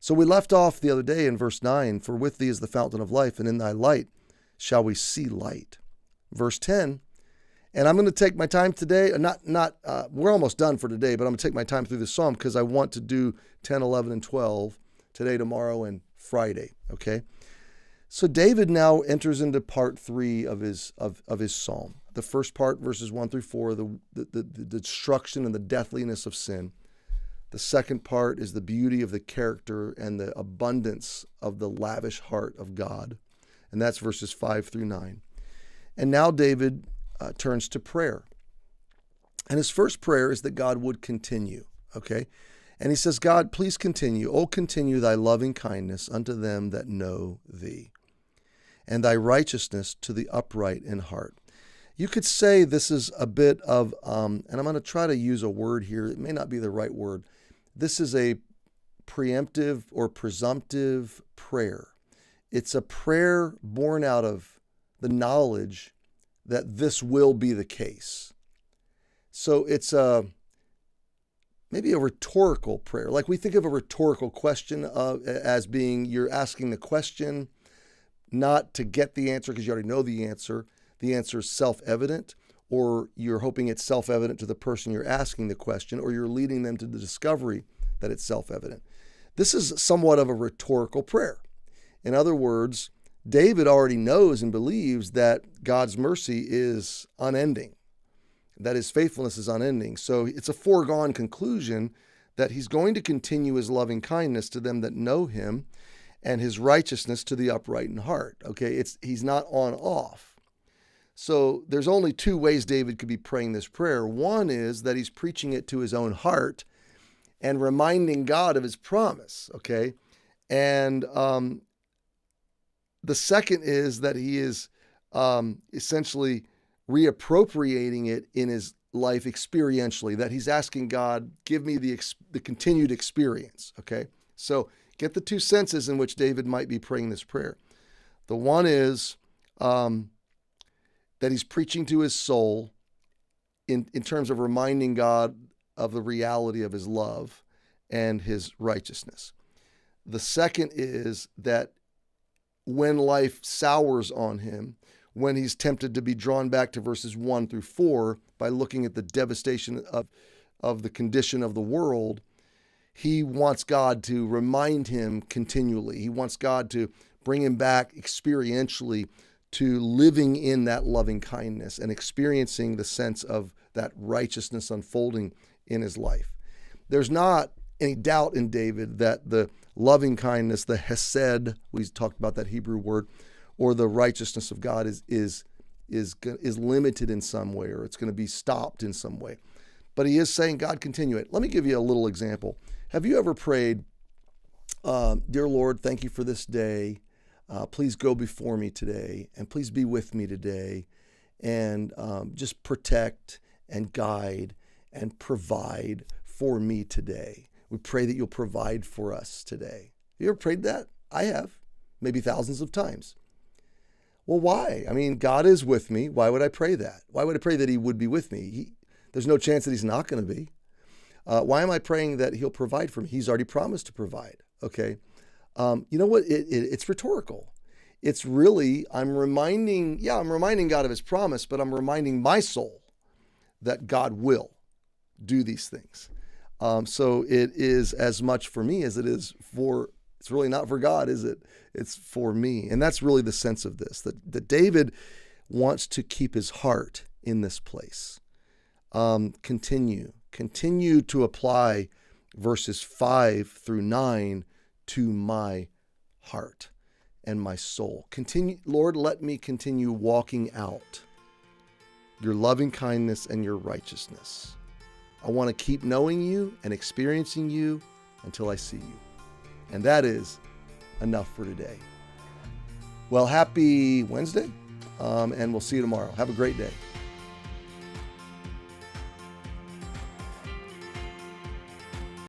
So we left off the other day in verse 9, for with thee is the fountain of life, and in thy light shall we see light. Verse 10, and I'm going to take my time today, we're almost done for today, but I'm going to take my time through this psalm because I want to do 10, 11, and 12 today, tomorrow, and Friday, okay? So David now enters into part 3 of his psalm. The first part, verses 1 through 4, the destruction and the deathliness of sin. The second part is the beauty of the character and the abundance of the lavish heart of God. And that's verses 5 through 9. And now David turns to prayer. And his first prayer is that God would continue, okay? And he says, God, please continue. Oh, continue thy loving kindness unto them that know thee, and thy righteousness to the upright in heart. You could say this is a bit of, and I'm going to try to use a word here. It may not be the right word. This is a preemptive or presumptive prayer. It's a prayer born out of the knowledge that this will be the case. So it's maybe a rhetorical prayer. Like we think of a rhetorical question as being you're asking the question not to get the answer because you already know the answer. The answer is self-evident, or you're hoping it's self-evident to the person you're asking the question, or you're leading them to the discovery that it's self-evident. This is somewhat of a rhetorical prayer. In other words, David already knows and believes that God's mercy is unending, that his faithfulness is unending. So it's a foregone conclusion that he's going to continue his loving kindness to them that know him and his righteousness to the upright in heart. Okay, he's not on off. So there's only 2 ways David could be praying this prayer. One is that he's preaching it to his own heart and reminding God of his promise, okay? And the second is that he is essentially reappropriating it in his life experientially, that he's asking God, give me the continued experience, okay? So get the 2 senses in which David might be praying this prayer. The one is that he's preaching to his soul in terms of reminding God of the reality of his love and his righteousness. The second is that when life sours on him, when he's tempted to be drawn back to verses 1 through 4 by looking at the devastation of the condition of the world, he wants God to remind him continually. He wants God to bring him back experientially to living in that loving kindness and experiencing the sense of that righteousness unfolding in his life. There's not any doubt in David that the loving kindness, the hesed, we talked about that Hebrew word, or the righteousness of God is limited in some way, or it's going to be stopped in some way. But he is saying, God, continue it. Let me give you a little example. Have you ever prayed, dear Lord, thank you for this day. Please go before me today, and please be with me today, and just protect and guide and provide for me today. We pray that you'll provide for us today. Have you ever prayed that? I have, maybe thousands of times. Well, why? I mean, God is with me. Why would I pray that? Why would I pray that he would be with me? There's no chance that he's not going to be. Why am I praying that he'll provide for me? He's already promised to provide, okay? You know what? It's rhetorical. It's really, I'm reminding God of his promise, but I'm reminding my soul that God will do these things. So it is as much for me as it is it's really not for God, is it? It's for me. And that's really the sense of this, that David wants to keep his heart in this place. Continue to apply verses 5 through 9 to my heart and my soul. Lord, let me continue walking out your loving kindness and your righteousness. I want to keep knowing you and experiencing you until I see you. And that is enough for today. Well, happy Wednesday, and we'll see you tomorrow. Have a great day.